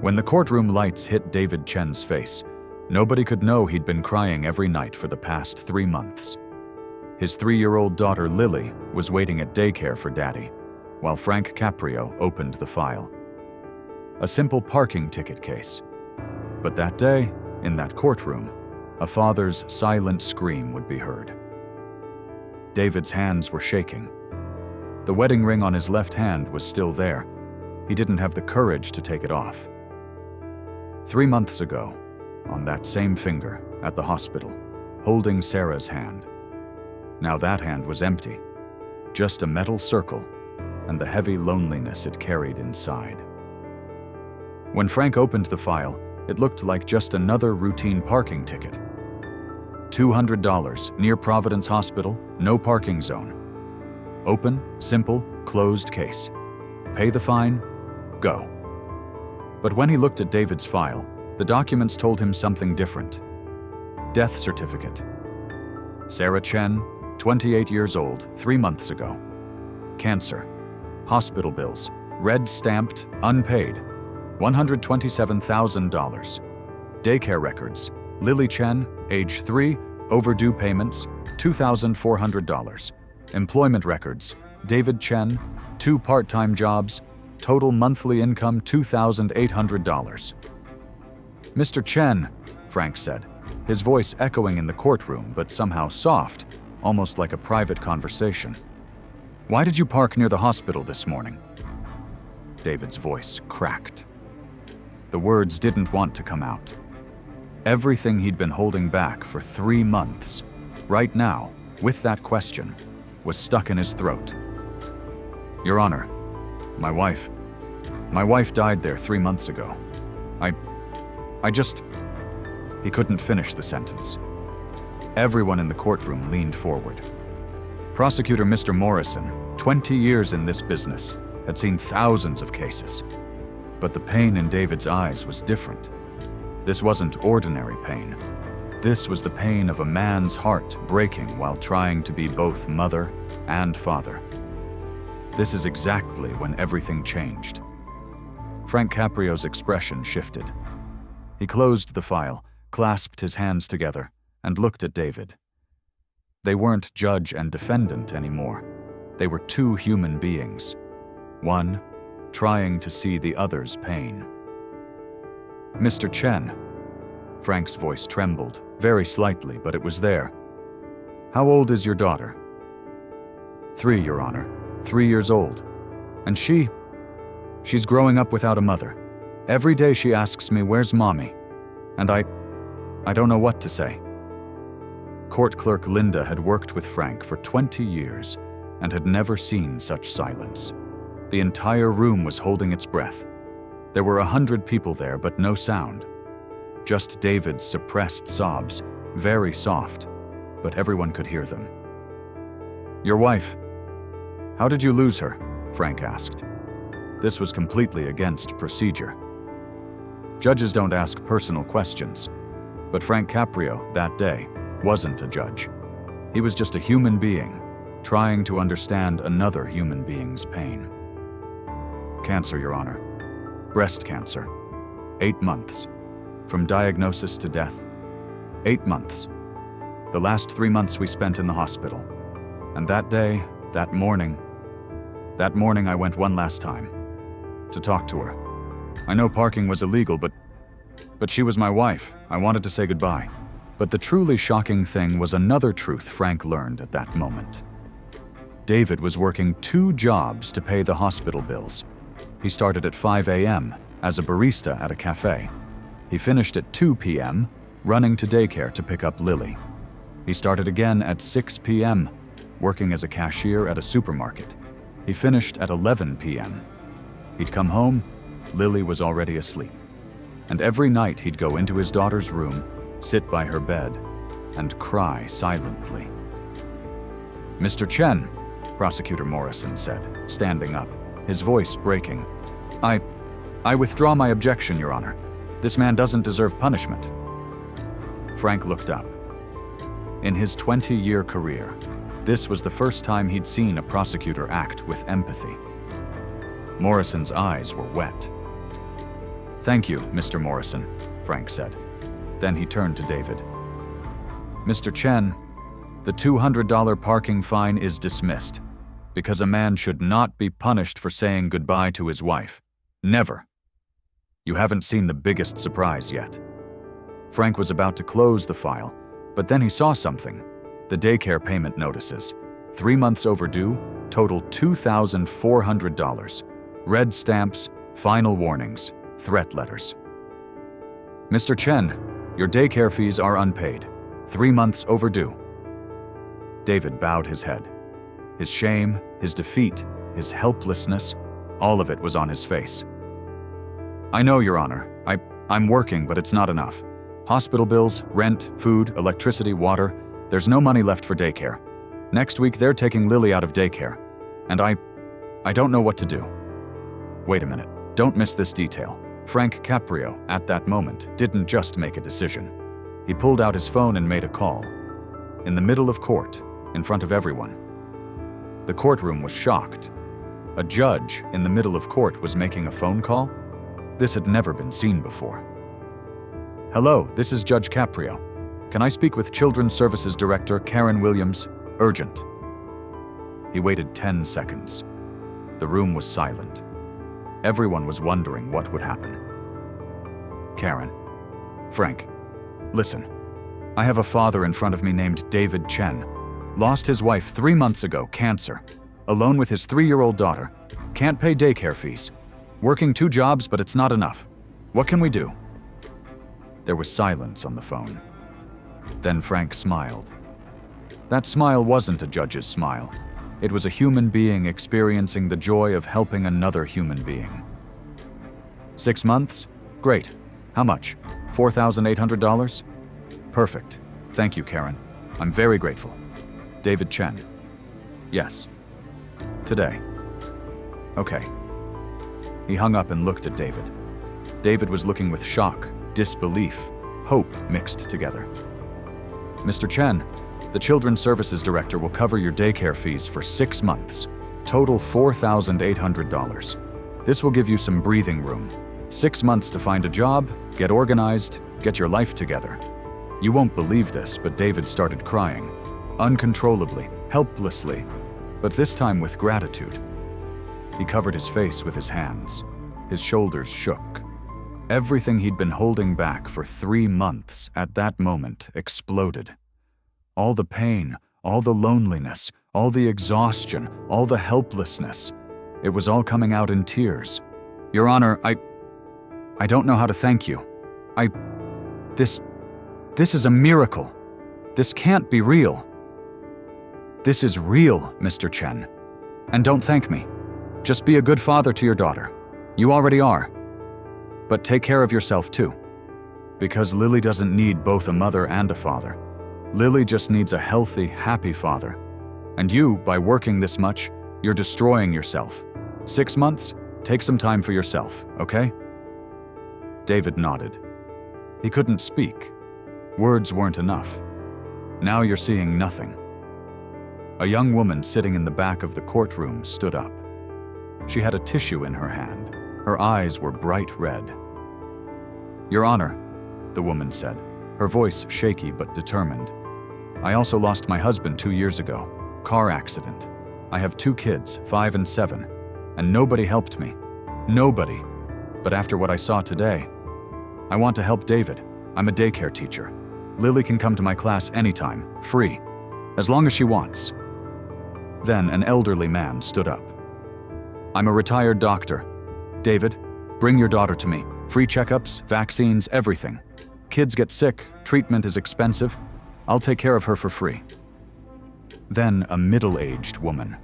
When the courtroom lights hit David Chen's face, nobody could know he'd been crying every night for the past 3 months. His 3-year-old daughter Lily was waiting at daycare for Daddy, while Frank Caprio opened the file. A simple parking ticket case. But that day, in that courtroom, a father's silent scream would be heard. David's hands were shaking. The wedding ring on his left hand was still there. He didn't have the courage to take it off. 3 months ago, on that same finger, at the hospital, holding Sarah's hand. Now that hand was empty, just a metal circle and the heavy loneliness it carried inside. When Frank opened the file, it looked like just another routine parking ticket. $200, near Providence Hospital, no parking zone. Open, simple, closed case. Pay the fine, go. But when he looked at David's file, the documents told him something different. Death certificate. Sarah Chen, 28 years old, 3 months ago. Cancer. Hospital bills, red stamped, unpaid, $127,000. Daycare records, Lily Chen, age 3, overdue payments, $2,400. Employment records, David Chen, 2 part-time jobs, total monthly income $2,800. Mr. Chen, Frank said, his voice echoing in the courtroom but somehow soft, almost like a private conversation. Why did you park near the hospital this morning? David's voice cracked. The words didn't want to come out. Everything he'd been holding back for 3 months, right now, with that question, was stuck in his throat. Your Honor, my wife died there 3 months ago. He couldn't finish the sentence. Everyone in the courtroom leaned forward. Prosecutor Mr. Morrison, 20 years in this business, had seen thousands of cases. But the pain in David's eyes was different. This wasn't ordinary pain. This was the pain of a man's heart breaking while trying to be both mother and father. This is exactly when everything changed. Frank Caprio's expression shifted. He closed the file, clasped his hands together, and looked at David. They weren't judge and defendant anymore. They were 2 human beings. One trying to see the other's pain. Mr. Chen. Frank's voice trembled, very slightly, but it was there. How old is your daughter? 3, Your Honor. 3 years old. And she's growing up without a mother. Every day she asks me, where's mommy? And I don't know what to say. Court clerk Linda had worked with Frank for 20 years and had never seen such silence. The entire room was holding its breath. There were 100 people there, but no sound. Just David's suppressed sobs, very soft, but everyone could hear them. Your wife, how did you lose her? Frank asked. This was completely against procedure. Judges don't ask personal questions, but Frank Caprio, that day, wasn't a judge. He was just a human being, trying to understand another human being's pain. Cancer, Your Honor. Breast cancer. 8 months. From diagnosis to death. 8 months. The last 3 months we spent in the hospital. And that day, that morning I went one last time. To talk to her. I know parking was illegal, but she was my wife. I wanted to say goodbye. But the truly shocking thing was another truth Frank learned at that moment. David was working 2 jobs to pay the hospital bills. He started at 5 a.m. as a barista at a cafe. He finished at 2 p.m., running to daycare to pick up Lily. He started again at 6 p.m., working as a cashier at a supermarket. He finished at 11 p.m. He'd come home, Lily was already asleep. And every night he'd go into his daughter's room, sit by her bed, and cry silently. Mr. Chen, Prosecutor Morrison said, standing up, his voice breaking. I withdraw my objection, Your Honor. This man doesn't deserve punishment. Frank looked up. In his 20-year career, this was the first time he'd seen a prosecutor act with empathy. Morrison's eyes were wet. "Thank you, Mr. Morrison," Frank said. Then he turned to David. "Mr. Chen, the $200 parking fine is dismissed, because a man should not be punished for saying goodbye to his wife. Never. You haven't seen the biggest surprise yet." Frank was about to close the file, but then he saw something. The daycare payment notices. 3 months overdue, total $2,400. Red stamps, final warnings, threat letters. "Mr. Chen, your daycare fees are unpaid. 3 months overdue." David bowed his head. His shame, his defeat, his helplessness, all of it was on his face. "I know, Your Honor. I'm working, but it's not enough. Hospital bills, rent, food, electricity, water. There's no money left for daycare. Next week, they're taking Lily out of daycare. And I don't know what to do." Wait a minute. Don't miss this detail. Frank Caprio, at that moment, didn't just make a decision. He pulled out his phone and made a call. In the middle of court, in front of everyone. The courtroom was shocked. A judge in the middle of court was making a phone call? This had never been seen before. "Hello, this is Judge Caprio. Can I speak with Children's Services Director Karen Williams? Urgent." He waited 10 seconds. The room was silent. Everyone was wondering what would happen. "Karen. Frank. Listen. I have a father in front of me named David Chen. Lost his wife 3 months ago, cancer. Alone with his 3-year-old daughter. Can't pay daycare fees. Working 2 jobs, but it's not enough. What can we do?" There was silence on the phone. Then Frank smiled. That smile wasn't a judge's smile. It was a human being experiencing the joy of helping another human being. 6 months? Great. How much? $4,800? Perfect. Thank you, Karen. I'm very grateful. David Chen. Yes. Today. Okay. He hung up and looked at David. David was looking with shock, disbelief, hope mixed together. "Mr. Chen, the Children's Services Director will cover your daycare fees for 6 months. Total $4,800. This will give you some breathing room. 6 months to find a job, get organized, get your life together." You won't believe this, but David started crying. Uncontrollably, helplessly, but this time with gratitude. He covered his face with his hands. His shoulders shook. Everything he'd been holding back for 3 months at that moment exploded. All the pain, all the loneliness, all the exhaustion, all the helplessness. It was all coming out in tears. "Your Honor, I don't know how to thank you. This is a miracle. This can't be real." "This is real, Mr. Chen. And don't thank me. Just be a good father to your daughter. You already are. But take care of yourself too. Because Lily doesn't need both a mother and a father. Lily just needs a healthy, happy father. And you, by working this much, you're destroying yourself. 6 months? Take some time for yourself, okay?" David nodded. He couldn't speak. Words weren't enough. "Now you're seeing nothing." A young woman sitting in the back of the courtroom stood up. She had a tissue in her hand. Her eyes were bright red. "Your Honor," the woman said, her voice shaky but determined. "I also lost my husband 2 years ago. Car accident. I have 2 kids, 5 and 7, and nobody helped me. Nobody. But after what I saw today, I want to help David. I'm a daycare teacher. Lily can come to my class anytime, free, as long as she wants." Then an elderly man stood up. "I'm a retired doctor. David, bring your daughter to me. Free checkups, vaccines, everything. Kids get sick, treatment is expensive. I'll take care of her for free." Then a middle-aged woman.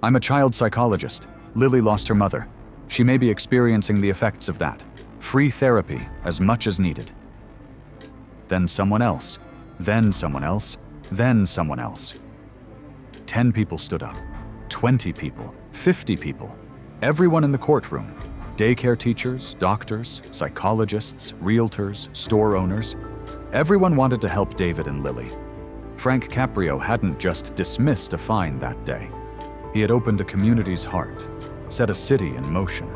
"I'm a child psychologist. Lily lost her mother. She may be experiencing the effects of that. Free therapy, as much as needed." Then someone else, then someone else, then someone else. 10 people stood up, 20 people, 50 people. Everyone in the courtroom. Daycare teachers, doctors, psychologists, realtors, store owners. Everyone wanted to help David and Lily. Frank Caprio hadn't just dismissed a fine that day. He had opened a community's heart, set a city in motion,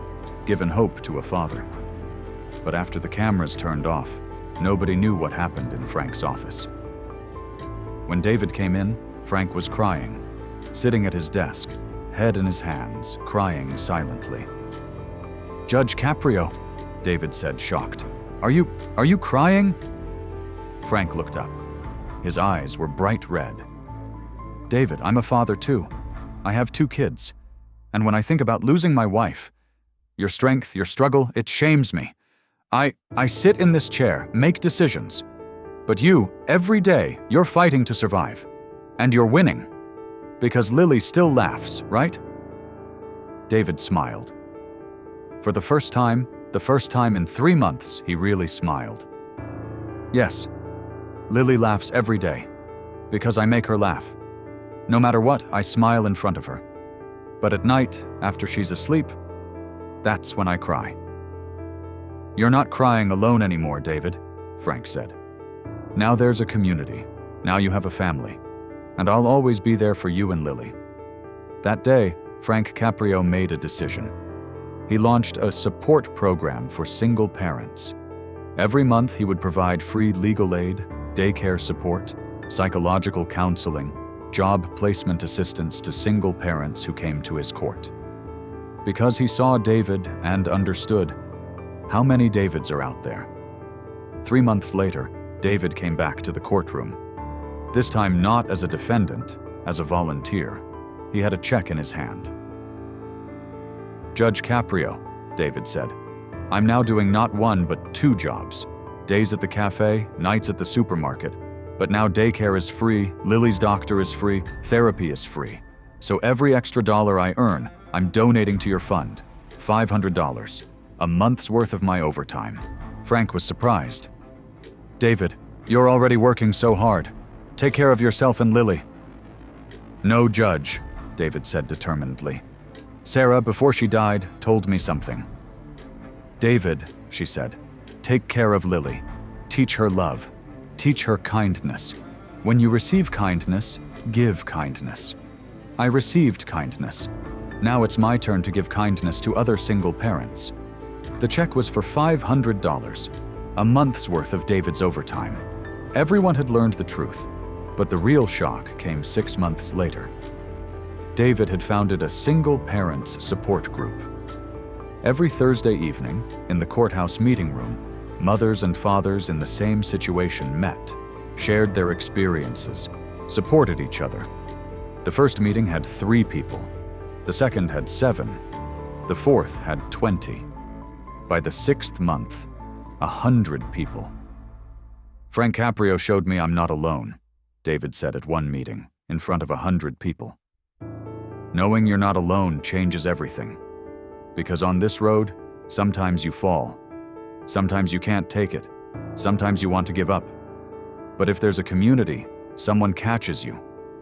given hope to a father. But after the cameras turned off, nobody knew what happened in Frank's office. When David came in, Frank was crying, sitting at his desk, head in his hands, crying silently. "Judge Caprio," David said, shocked. Are you crying?" Frank looked up. His eyes were bright red. "David, I'm a father too. I have 2 kids. And when I think about losing my wife, your strength, your struggle, it shames me. I sit in this chair, make decisions. But you, every day, you're fighting to survive. And you're winning. Because Lily still laughs, right?" David smiled. For the first time in 3 months, he really smiled. "Yes, Lily laughs every day, because I make her laugh. No matter what, I smile in front of her. But at night, after she's asleep, that's when I cry." "You're not crying alone anymore, David," Frank said. "Now there's a community. Now you have a family. And I'll always be there for you and Lily." That day, Frank Caprio made a decision. He launched a support program for single parents. Every month he would provide free legal aid, daycare support, psychological counseling, job placement assistance to single parents who came to his court. Because he saw David and understood, how many Davids are out there? 3 months later, David came back to the courtroom. This time not as a defendant, as a volunteer. He had a check in his hand. "Judge Caprio," David said, "I'm now doing not 1 but 2 jobs. Days at the cafe, nights at the supermarket. But now daycare is free, Lily's doctor is free, therapy is free. So every extra dollar I earn, I'm donating to your fund. $500, a month's worth of my overtime." Frank was surprised. "David, you're already working so hard. Take care of yourself and Lily." "No, Judge," David said determinedly. "Sarah, before she died, told me something." "David," she said, "take care of Lily. Teach her love. Teach her kindness. When you receive kindness, give kindness. I received kindness. Now it's my turn to give kindness to other single parents." The check was for $500, a month's worth of David's overtime. Everyone had learned the truth, but the real shock came 6 months later. David had founded a single parents support group. Every Thursday evening, in the courthouse meeting room, mothers and fathers in the same situation met, shared their experiences, supported each other. The first meeting had 3 people. The second had 7. The fourth had 20. By the 6th month, 100 people. "Frank Caprio showed me I'm not alone," David said at one meeting, in front of 100 people. "Knowing you're not alone changes everything. Because on this road, sometimes you fall. Sometimes you can't take it. Sometimes you want to give up. But if there's a community, someone catches you.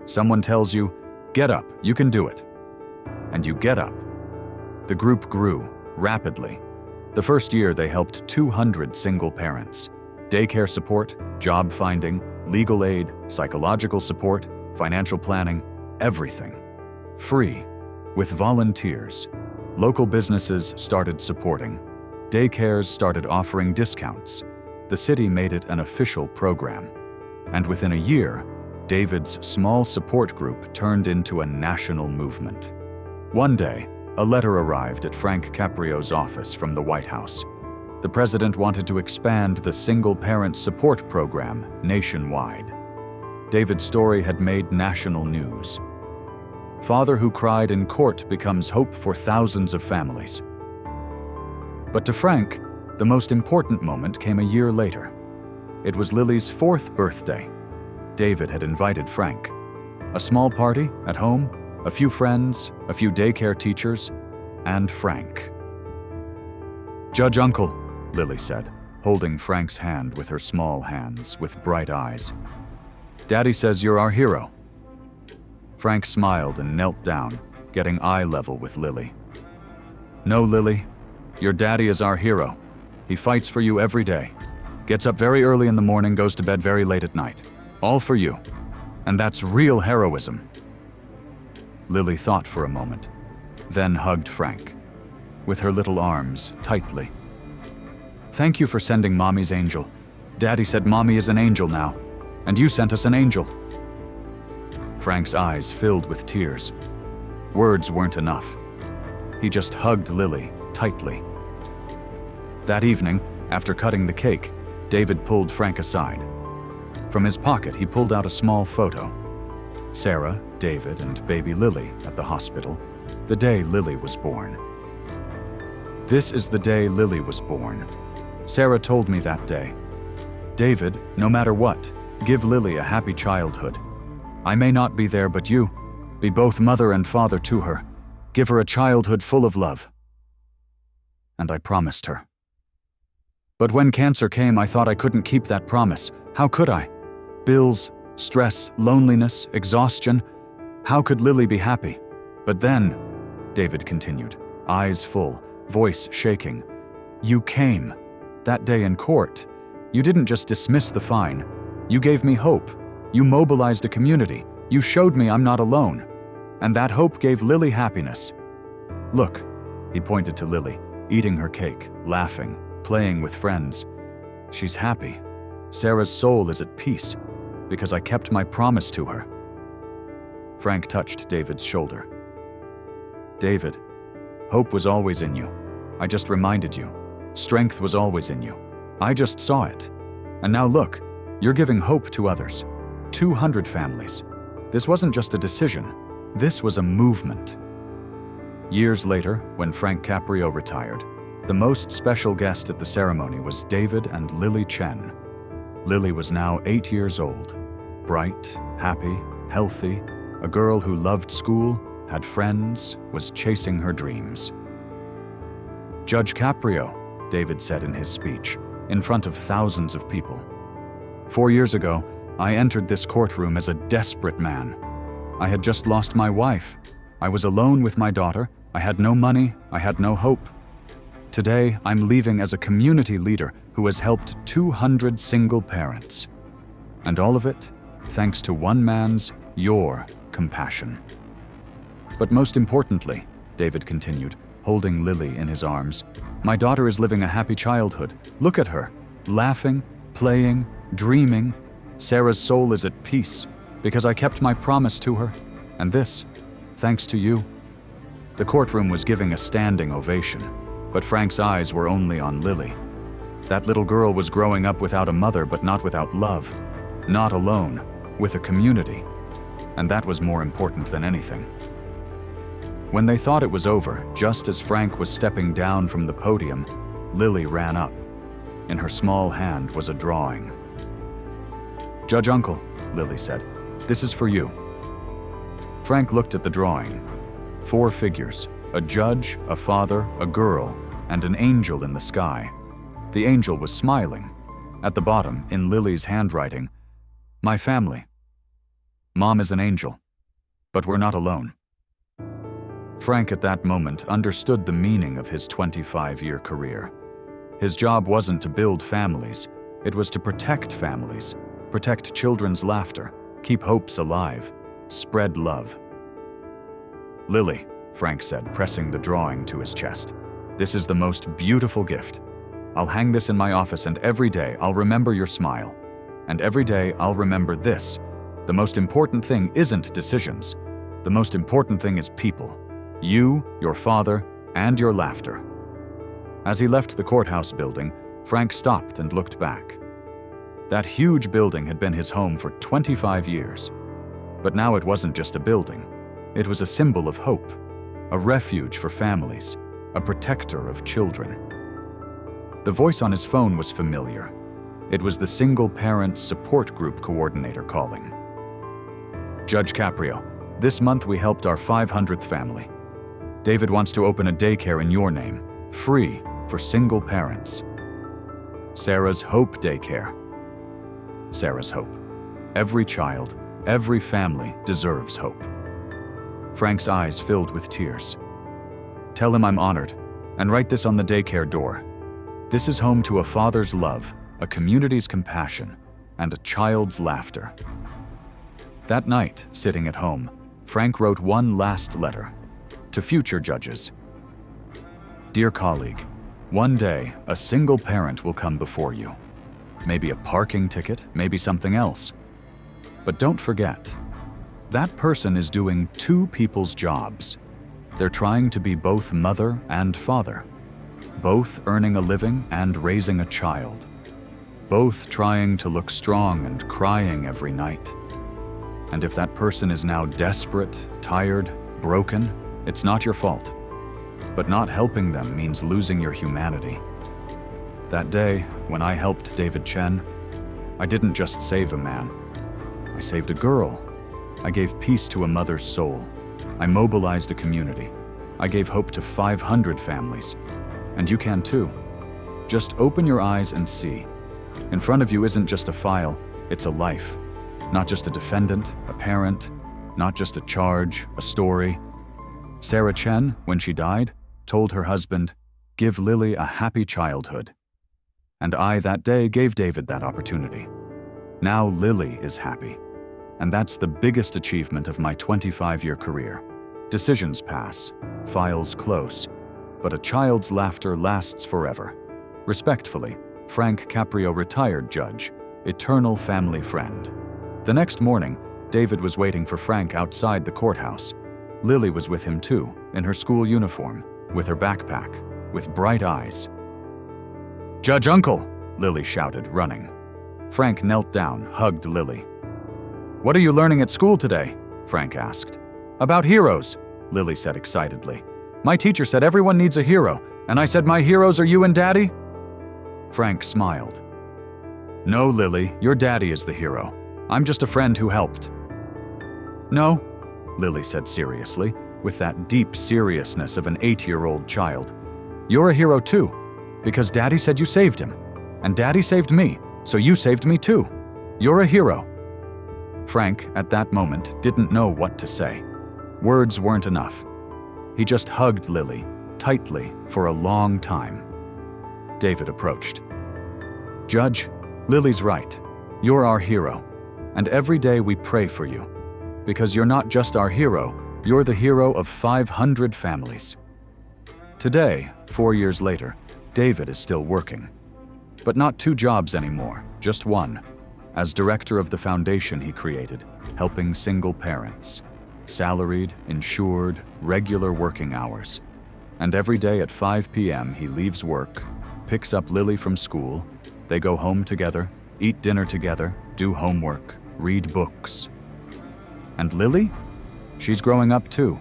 Someone tells you, 'Get up, you can do it.' And you get up." The group grew, rapidly. The first year they helped 200 single parents. Daycare support, job finding, legal aid, psychological support, financial planning, everything. Free, with volunteers. Local businesses started supporting. Daycares started offering discounts. The city made it an official program. And within a year, David's small support group turned into a national movement. One day, a letter arrived at Frank Caprio's office from the White House. The president wanted to expand the single parent support program nationwide. David's story had made national news. Father who cried in court becomes hope for thousands of families. But to Frank, the most important moment came a year later. It was Lily's 4th birthday. David had invited Frank. A small party at home, a few friends, a few daycare teachers, and Frank. "Judge Uncle," Lily said, holding Frank's hand with her small hands with bright eyes. "Daddy says you're our hero." Frank smiled and knelt down, getting eye level with Lily. "No, Lily, your daddy is our hero. He fights for you every day. Gets up very early in the morning, goes to bed very late at night. All for you. And that's real heroism." Lily thought for a moment, then hugged Frank, with her little arms tightly. Thank you for sending Mommy's angel. Daddy said Mommy is an angel now, and you sent us an angel." Frank's eyes filled with tears. Words weren't enough. He just hugged Lily tightly. That evening, after cutting the cake, David pulled Frank aside. From his pocket, he pulled out a small photo. Sarah, David, and baby Lily at the hospital, the day Lily was born. "This is the day Lily was born. Sarah told me that day. David, no matter what, give Lily a happy childhood. I may not be there, but you, be both mother and father to her. Give her a childhood full of love." And I promised her. But when cancer came, I thought I couldn't keep that promise. How could I? Bills, stress, loneliness, exhaustion. How could Lily be happy? But then, David continued, eyes full, voice shaking, "You came. That day in court. You didn't just dismiss the fine. You gave me hope. You mobilized a community. You showed me I'm not alone. And that hope gave Lily happiness. Look," he pointed to Lily, eating her cake, laughing, playing with friends. "She's happy. Sarah's soul is at peace, because I kept my promise to her." Frank touched David's shoulder. "David, hope was always in you. I just reminded you. Strength was always in you. I just saw it. And now look, you're giving hope to others. 200 families. This wasn't just a decision. This was a movement." Years later, when Frank Caprio retired, the most special guest at the ceremony was David and Lily Chen. Lily was now 8 years old, bright, happy, healthy, a girl who loved school, had friends, was chasing her dreams. "Judge Caprio," David said in his speech, in front of thousands of people. "4 years ago, I entered this courtroom as a desperate man. I had just lost my wife. I was alone with my daughter. I had no money. I had no hope. Today, I'm leaving as a community leader who has helped 200 single parents. And all of it, thanks to one man's, your, compassion." "But most importantly," David continued, holding Lily in his arms, "my daughter is living a happy childhood. Look at her, laughing, playing, dreaming. Sarah's soul is at peace, because I kept my promise to her. And this, thanks to you." The courtroom was giving a standing ovation, but Frank's eyes were only on Lily. That little girl was growing up without a mother, but not without love. Not alone, with a community. And that was more important than anything. When they thought it was over, just as Frank was stepping down from the podium, Lily ran up. In her small hand was a drawing. "Judge Uncle," Lily said, "this is for you." Frank looked at the drawing. 4 figures, a judge, a father, a girl, and an angel in the sky. The angel was smiling. At the bottom, in Lily's handwriting, "My family. Mom is an angel, but we're not alone." Frank at that moment understood the meaning of his 25-year career. His job wasn't to build families, it was to protect families, protect children's laughter, keep hopes alive, spread love. "Lily," Frank said, pressing the drawing to his chest, "this is the most beautiful gift. I'll hang this in my office, and every day I'll remember your smile. And every day I'll remember this. The most important thing isn't decisions. The most important thing is people. You, your father, and your laughter." As he left the courthouse building, Frank stopped and looked back. That huge building had been his home for 25 years. But now it wasn't just a building. It was a symbol of hope, a refuge for families, a protector of children. The voice on his phone was familiar. It was the Single Parent Support Group coordinator calling. "Judge Caprio, this month we helped our 500th family. David wants to open a daycare in your name, free for single parents. Sarah's Hope Daycare. Sarah's hope. Every child, every family deserves hope." Frank's eyes filled with tears. "Tell him I'm honored, and write this on the daycare door. This is home to a father's love, a community's compassion, and a child's laughter." That night, sitting at home, Frank wrote one last letter to future judges. "Dear colleague, One day, a single parent will come before you. Maybe a parking ticket, maybe something else. But don't forget, that person is doing two people's jobs. They're trying to be both mother and father, both earning a living and raising a child, both trying to look strong and crying every night. And if that person is now desperate, tired, broken, it's not your fault. But not helping them means losing your humanity. That day, when I helped David Chen, I didn't just save a man. I saved a girl. I gave peace to a mother's soul. I mobilized a community. I gave hope to 500 families. And you can too. Just open your eyes and see. In front of you isn't just a file, it's a life. Not just a defendant, a parent, not just a charge, a story. Sarah Chen, when she died, told her husband, "Give Lily a happy childhood." And I, that day, gave David that opportunity. Now Lily is happy. And that's the biggest achievement of my 25-year career. Decisions pass, files close, but a child's laughter lasts forever. Respectfully, Frank Caprio, retired judge, eternal family friend. The next morning, David was waiting for Frank outside the courthouse. Lily was with him too, in her school uniform, with her backpack, with bright eyes. "Judge Uncle!" Lily shouted, running. Frank knelt down, hugged Lily. "What are you learning at school today?" Frank asked. "About heroes," Lily said excitedly. "My teacher said everyone needs a hero, and I said my heroes are you and Daddy?" Frank smiled. "No, Lily, your daddy is the hero. I'm just a friend who helped." "No," Lily said seriously, with that deep seriousness of an 8-year-old child. "You're a hero too, because Daddy said you saved him. And Daddy saved me, so you saved me too. You're a hero." Frank, at that moment, didn't know what to say. Words weren't enough. He just hugged Lily, tightly, for a long time. David approached. "Judge, Lily's right. You're our hero. And every day we pray for you. Because you're not just our hero, you're the hero of 500 families." Today, 4 years later, David is still working. But not 2 jobs anymore, just one. As director of the foundation he created, helping single parents. Salaried, insured, regular working hours. And every day at 5 p.m. he leaves work, picks up Lily from school, they go home together, eat dinner together, do homework, read books. And Lily? She's growing up too.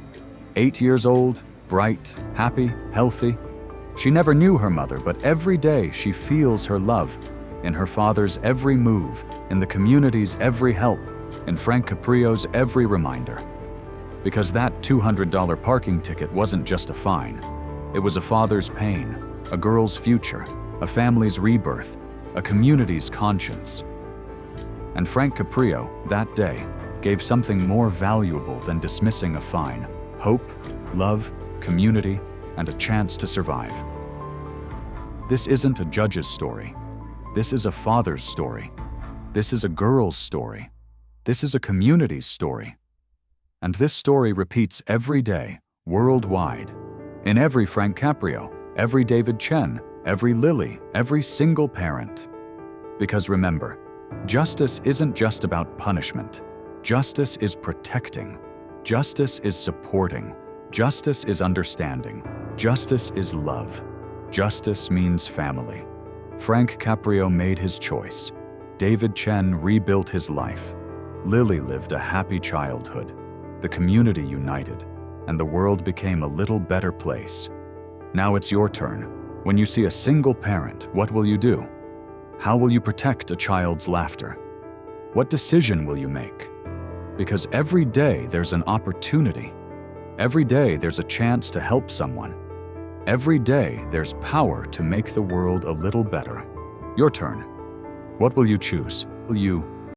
8 years old, bright, happy, healthy. She never knew her mother, but every day she feels her love, in her father's every move, in the community's every help, in Frank Caprio's every reminder. Because that $200 parking ticket wasn't just a fine. It was a father's pain, a girl's future, a family's rebirth, a community's conscience. And Frank Caprio, that day, gave something more valuable than dismissing a fine: hope, love, community, and a chance to survive. This isn't a judge's story. This is a father's story. This is a girl's story. This is a community's story. And this story repeats every day, worldwide, in every Frank Caprio, every David Chen, every Lily, every single parent. Because remember, justice isn't just about punishment. Justice is protecting. Justice is supporting. Justice is understanding. Justice is love. Justice means family. Frank Caprio made his choice. David Chen rebuilt his life. Lily lived a happy childhood. The community united, and the world became a little better place. Now it's your turn. When you see a single parent, what will you do? How will you protect a child's laughter? What decision will you make? Because every day there's an opportunity. Every day there's a chance to help someone. Every day there's power to make the world a little better. Your turn. What will you choose? Will you